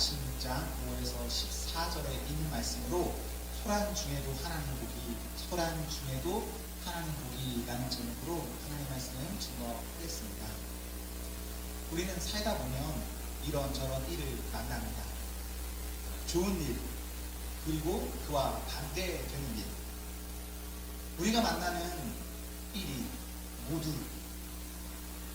16장 5에서 14절에 있는 말씀으로 소란 중에도 하나님 복이, 소란 중에도 하나님 복이라는 제목으로 하나님의 말씀을 증거하겠습니다. 우리는 살다 보면 이런저런 일을 만납니다. 좋은 일, 그리고 그와 반대되는 일. 우리가 만나는 일이 모두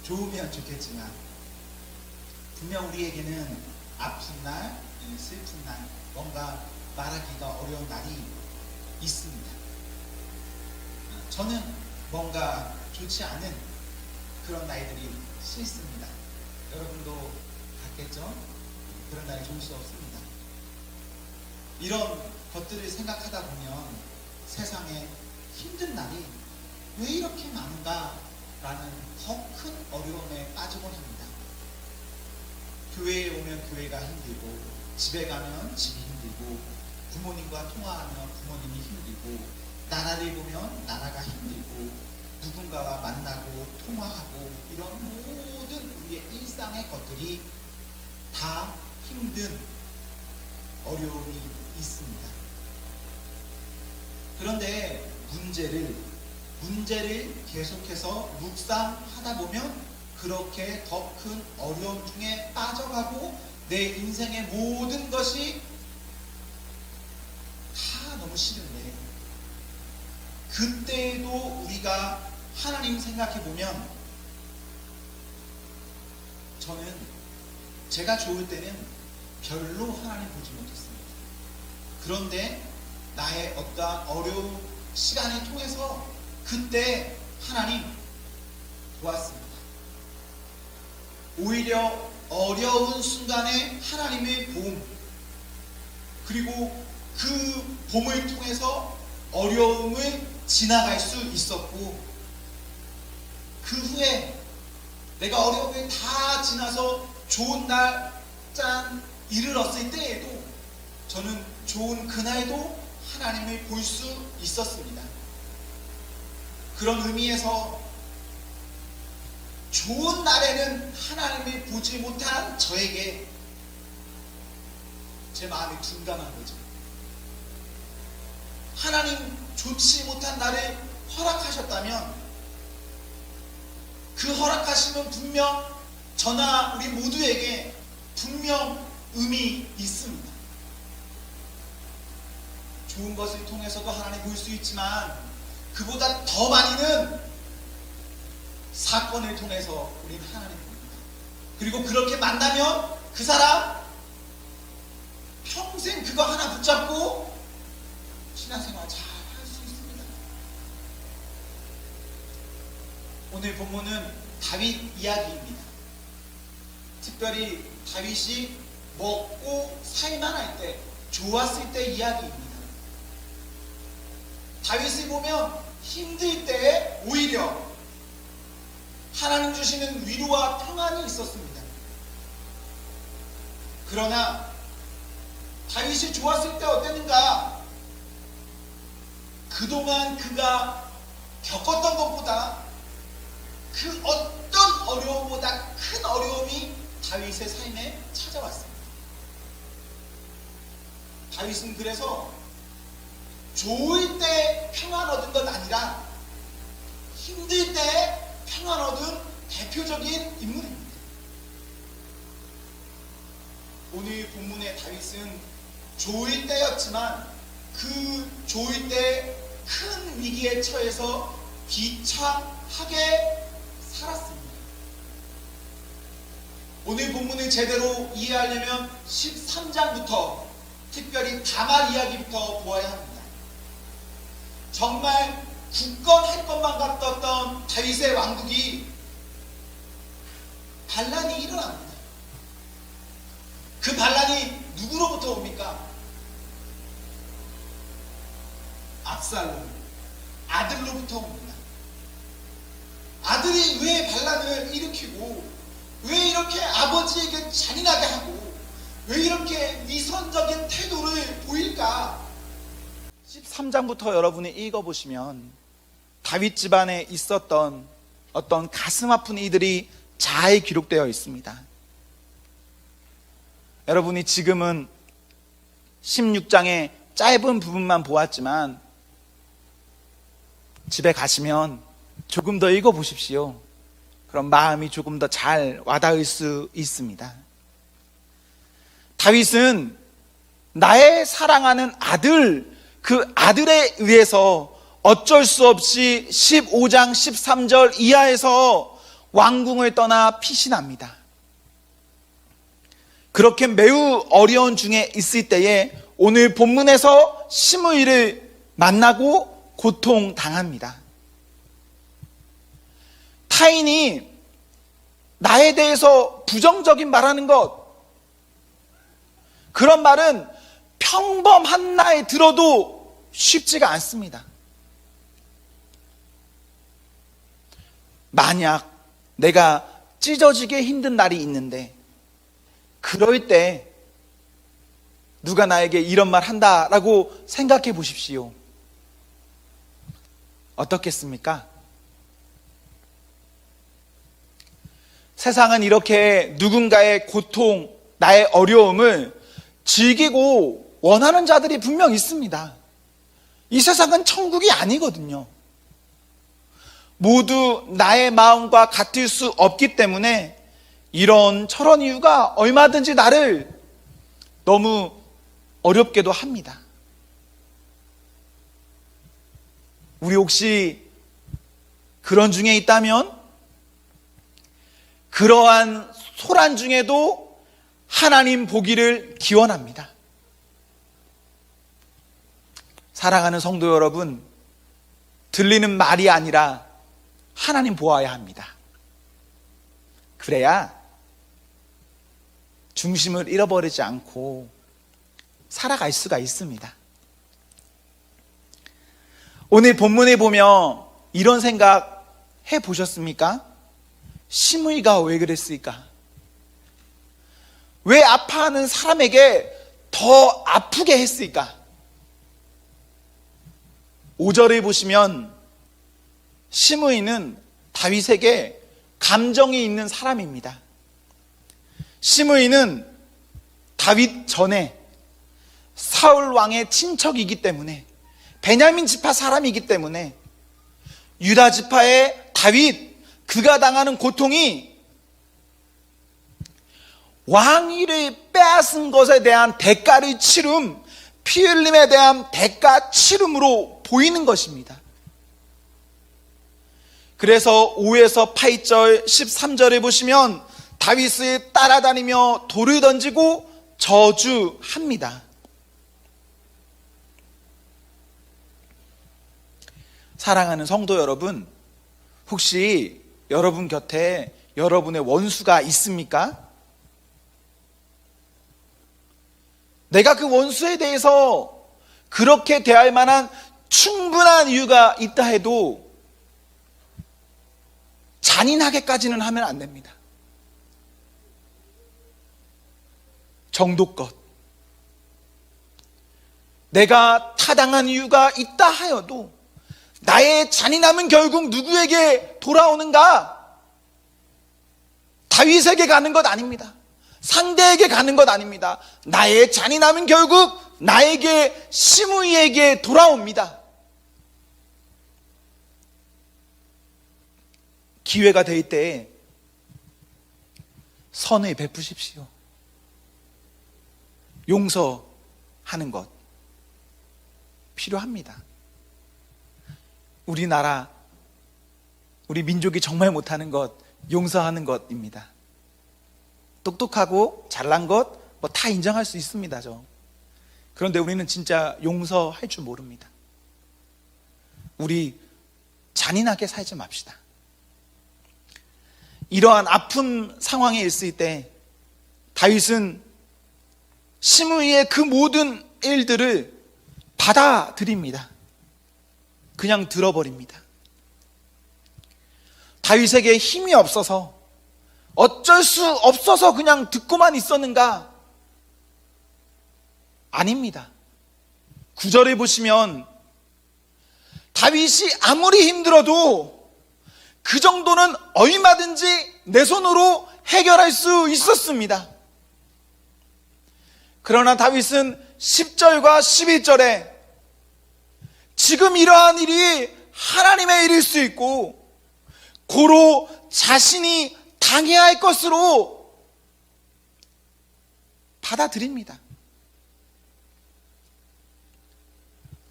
좋으면 좋겠지만 분명 우리에게는 아픈 날, 슬픈 날, 뭔가 말하기가 어려운 날이 있습니다. 저는 뭔가 좋지 않은 그런 날들이 싫습니다. 여러분도 같겠죠? 그런 날이 좋을 수 없습니다. 이런 것들을 생각하다 보면 세상에 힘든 날이 왜 이렇게 많은가 라는 더 큰 어려움에 빠지곤 합니다. 교회에 오면 교회가 힘들고, 집에 가면 집이 힘들고, 부모님과 통화하면 부모님이 힘들고, 나라를 보면 나라가 힘들고, 누군가와 만나고 통화하고, 이런 모든 우리의 일상의 것들이 다 힘든 어려움이 있습니다. 그런데 문제를 계속해서 묵상하다 보면 그렇게 더 큰 어려움 중에 빠져가고 내 인생의 모든 것이 다 너무 싫은데, 그때에도 우리가 하나님 생각해 보면, 저는 제가 좋을 때는 별로 하나님 보지 못했습니다. 그런데 나의 어떠한 어려운 시간을 통해서 그때 하나님 도왔습니다. 오히려 어려운 순간에 하나님의 봄, 그리고 그 봄을 통해서 어려움을 지나갈 수 있었고, 그 후에 내가 어려움을 다 지나서 좋은 날 이르렀을 때에도 저는 좋은 그날도 하나님을 볼 수 있었습니다. 그런 의미에서 좋은 날에는 하나님을 보지 못한 저에게 제 마음이 둔감한 거죠. 하나님 좋지 못한 날을 허락하셨다면 그 허락하심은 분명 저나 우리 모두에게 분명 의미 있습니다. 좋은 것을 통해서도 하나님 볼 수 있지만 그보다 더 많이는 사건을 통해서 우리는 하나님 봅니다. 그리고 그렇게 만나면 그 사람 평생 그거 하나 붙잡고 신앙생활 잘 할 수 있습니다. 오늘 본문은 다윗 이야기입니다. 특별히 다윗이 먹고 살만할 때, 좋았을 때 이야기입니다. 다윗을 보면 힘들 때에 오히려 하나님 주시는 위로와 평안이 있었습니다. 그러나 다윗이 좋았을 때 어땠는가? 그동안 그가 겪었던 것보다 그 어떤 어려움보다 큰 어려움이 다윗의 삶에 찾아왔습니다. 다윗은 그래서 좋을 때 평안 얻은 것 아니라 힘들 때 평안 얻은 대표적인 인물입니다. 오늘 본문의 다윗은 좋을 때였지만 그 좋을 때 큰 위기에 처해서 비참하게 살았습니다. 오늘 본문을 제대로 이해하려면 13장부터 특별히 다말 이야기부터 보아야 합니다. 정말 굳건할 것만 같았던 다윗의 왕국이 반란이 일어납니다. 그 반란이 누구로부터 옵니까? 압살롬, 아들로부터 옵니다. 아들이 왜 반란을 일으키고, 왜 이렇게 아버지에게 잔인하게 하고, 왜 이렇게 위선적인 태도를 보일까? 13장부터 여러분이 읽어보시면 다윗 집안에 있었던 어떤 가슴 아픈 이들이 잘 기록되어 있습니다. 여러분이 지금은 16장의 짧은 부분만 보았지만 집에 가시면 조금 더 읽어보십시오. 그럼 마음이 조금 더 잘 와닿을 수 있습니다. 다윗은 나의 사랑하는 아들, 그 아들에 의해서 어쩔 수 없이 15장 13절 이하에서 왕궁을 떠나 피신합니다. 그렇게 매우 어려운 중에 있을 때에 오늘 본문에서 시므이를 만나고 고통당합니다. 타인이 나에 대해서 부정적인 말하는 것, 그런 말은 평범한 나에 들어도 쉽지가 않습니다. 만약 내가 찢어지게 힘든 날이 있는데 그럴 때 누가 나에게 이런 말 한다라고 생각해 보십시오. 어떻겠습니까? 세상은 이렇게 누군가의 고통, 나의 어려움을 즐기고 원하는 자들이 분명 있습니다. 이 세상은 천국이 아니거든요. 모두 나의 마음과 같을 수 없기 때문에 이런 저런 이유가 얼마든지 나를 너무 어렵게도 합니다. 우리 혹시 그런 중에 있다면 그러한 소란 중에도 하나님 보기를 기원합니다. 사랑하는 성도 여러분, 들리는 말이 아니라 하나님 보아야 합니다. 그래야 중심을 잃어버리지 않고 살아갈 수가 있습니다. 오늘 본문에 보면 이런 생각 해보셨습니까? 시므이가 왜 그랬을까? 왜 아파하는 사람에게 더 아프게 했을까? 5절을 보시면 시므이는 다윗에게 감정이 있는 사람입니다. 시므이는 다윗 전에 사울 왕의 친척이기 때문에, 베냐민 지파 사람이기 때문에 유다 지파의 다윗, 그가 당하는 고통이 왕위를 빼앗은 것에 대한 대가를 치름, 피 흘림에 대한 대가 치름으로 보이는 것입니다. 그래서 5에서 8절 13절에 보시면 다윗을 따라다니며 돌을 던지고 저주합니다. 사랑하는 성도 여러분, 혹시 여러분 곁에 여러분의 원수가 있습니까? 내가 그 원수에 대해서 그렇게 대할 만한 충분한 이유가 있다 해도 잔인하게까지는 하면 안 됩니다. 정도껏. 내가 타당한 이유가 있다 하여도 나의 잔인함은 결국 누구에게 돌아오는가? 다윗에게 가는 것 아닙니다. 상대에게 가는 것 아닙니다. 나의 잔인함은 결국 나에게, 시므이에게 돌아옵니다. 기회가 될 때 선을 베푸십시오. 용서하는 것 필요합니다. 우리나라, 우리 민족이 정말 못하는 것, 용서하는 것입니다. 똑똑하고 잘난 것 뭐 다 인정할 수 있습니다. 그런데 우리는 진짜 용서할 줄 모릅니다. 우리 잔인하게 살지 맙시다. 이러한 아픈 상황에 있을 때 다윗은 시므이의 그 모든 일들을 받아들입니다. 그냥 들어버립니다. 다윗에게 힘이 없어서, 어쩔 수 없어서 그냥 듣고만 있었는가? 아닙니다. 9절에 보시면 다윗이 아무리 힘들어도 그 정도는 얼마든지 내 손으로 해결할 수 있었습니다. 그러나 다윗은 10절과 11절에 지금 이러한 일이 하나님의 일일 수 있고 고로 자신이 당해야 할 것으로 받아들입니다.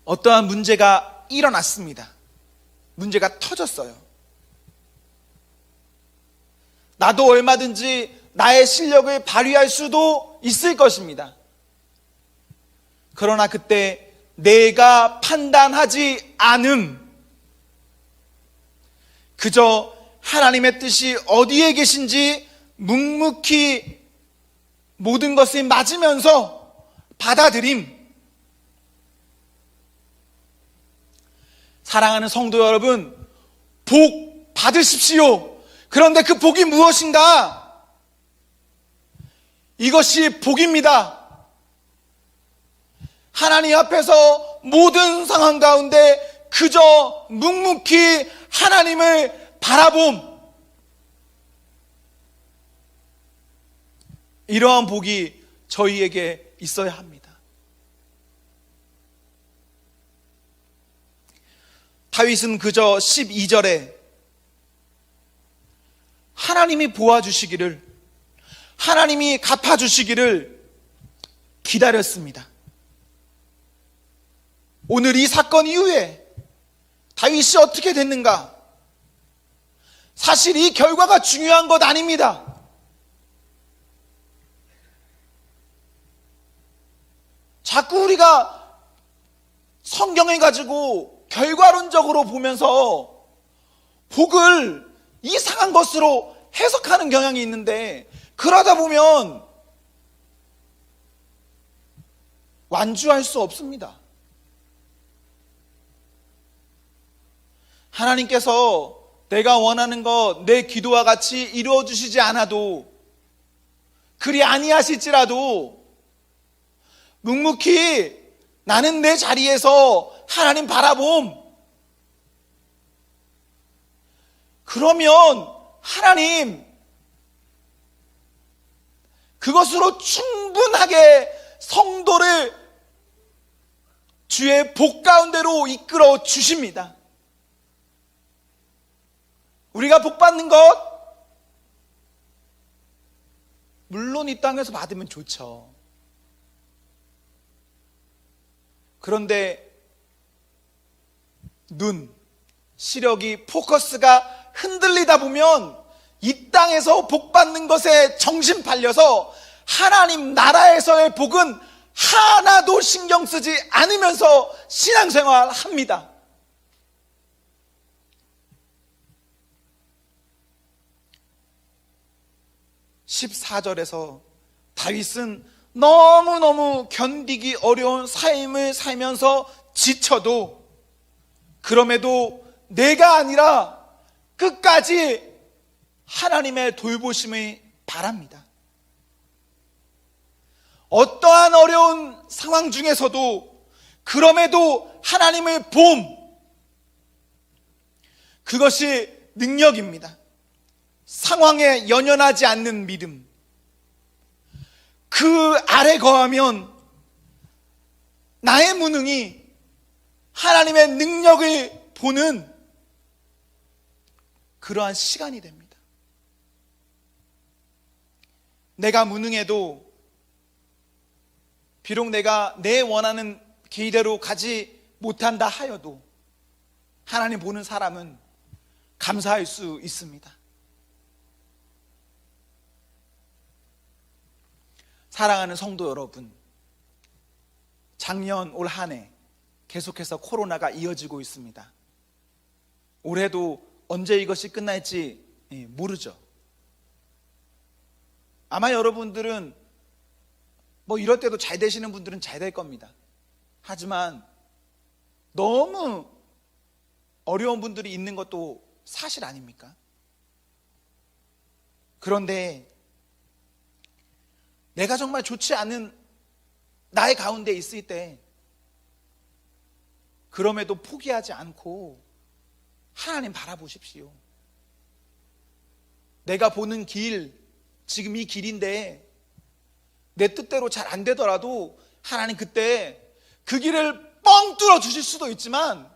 어떠한 문제가 일어났습니다. 문제가 터졌어요. 나도 얼마든지 나의 실력을 발휘할 수도 있을 것입니다. 그러나 그때 내가 판단하지 않음, 그저 하나님의 뜻이 어디에 계신지 묵묵히 모든 것을 맞으면서 받아들임. 사랑하는 성도 여러분, 복 받으십시오. 그런데 그 복이 무엇인가? 이것이 복입니다. 하나님 앞에서 모든 상황 가운데 그저 묵묵히 하나님을 바라봄. 이러한 복이 저희에게 있어야 합니다. 다윗은 그저 12절에 하나님이 보아주시기를, 하나님이 갚아주시기를 기다렸습니다. 오늘 이 사건 이후에 다윗이 어떻게 됐는가? 사실 이 결과가 중요한 것 아닙니다. 자꾸 우리가 성경을 가지고 결과론적으로 보면서 복을 이상한 것으로 해석하는 경향이 있는데, 그러다 보면 완주할 수 없습니다. 하나님께서 내가 원하는 것, 내 기도와 같이 이루어 주시지 않아도, 그리 아니하실지라도 묵묵히 나는 내 자리에서 하나님 바라봄. 그러면 하나님 그것으로 충분하게 성도를 주의 복 가운데로 이끌어 주십니다. 우리가 복 받는 것, 물론 이 땅에서 받으면 좋죠. 그런데 눈, 시력이, 포커스가 흔들리다 보면 이 땅에서 복 받는 것에 정신 팔려서 하나님 나라에서의 복은 하나도 신경 쓰지 않으면서 신앙생활 합니다. (14절에서) 다윗은 너무너무 견디기 어려운 삶을 살면서 지쳐도, 그럼에도 내가 아니라 끝까지 하나님의 돌보심을 바랍니다. 어떠한 어려운 상황 중에서도 그럼에도 하나님을 봄, 그것이 능력입니다. 상황에 연연하지 않는 믿음, 그 아래 거하면 나의 무능이 하나님의 능력을 보는 그러한 시간이 됩니다. 내가 무능해도, 비록 내가 내 원하는 길대로 가지 못한다 하여도 하나님 보는 사람은 감사할 수 있습니다. 사랑하는 성도 여러분, 작년 올 한 해 계속해서 코로나가 이어지고 있습니다. 올해도 언제 이것이 끝날지 모르죠. 아마 여러분들은 이럴 때도 잘 되시는 분들은 잘 될 겁니다. 하지만 너무 어려운 분들이 있는 것도 사실 아닙니까? 그런데 내가 정말 좋지 않은 나의 가운데 있을 때, 그럼에도 포기하지 않고 하나님 바라보십시오. 내가 보는 길, 지금 이 길인데 내 뜻대로 잘 안 되더라도 하나님 그때 그 길을 뻥 뚫어 주실 수도 있지만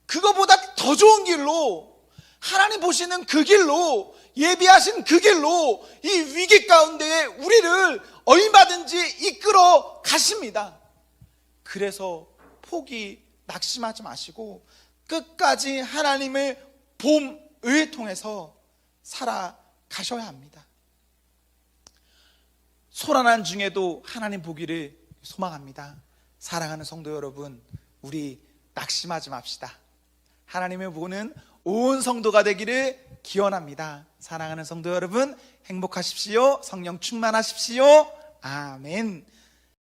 그거보다 더 좋은 길로, 하나님 보시는 그 길로, 예비하신 그 길로 이 위기 가운데에 우리를 얼마든지 이끌어 가십니다. 그래서 낙심하지 마시고 끝까지 하나님의 봄을 통해서 살아가셔야 합니다. 소란한 중에도 하나님 보기를 소망합니다. 사랑하는 성도 여러분, 우리 낙심하지 맙시다. 하나님의 보는 온 성도가 되기를 기원합니다. 사랑하는 성도 여러분, 행복하십시오. 성령 충만하십시오. 아멘.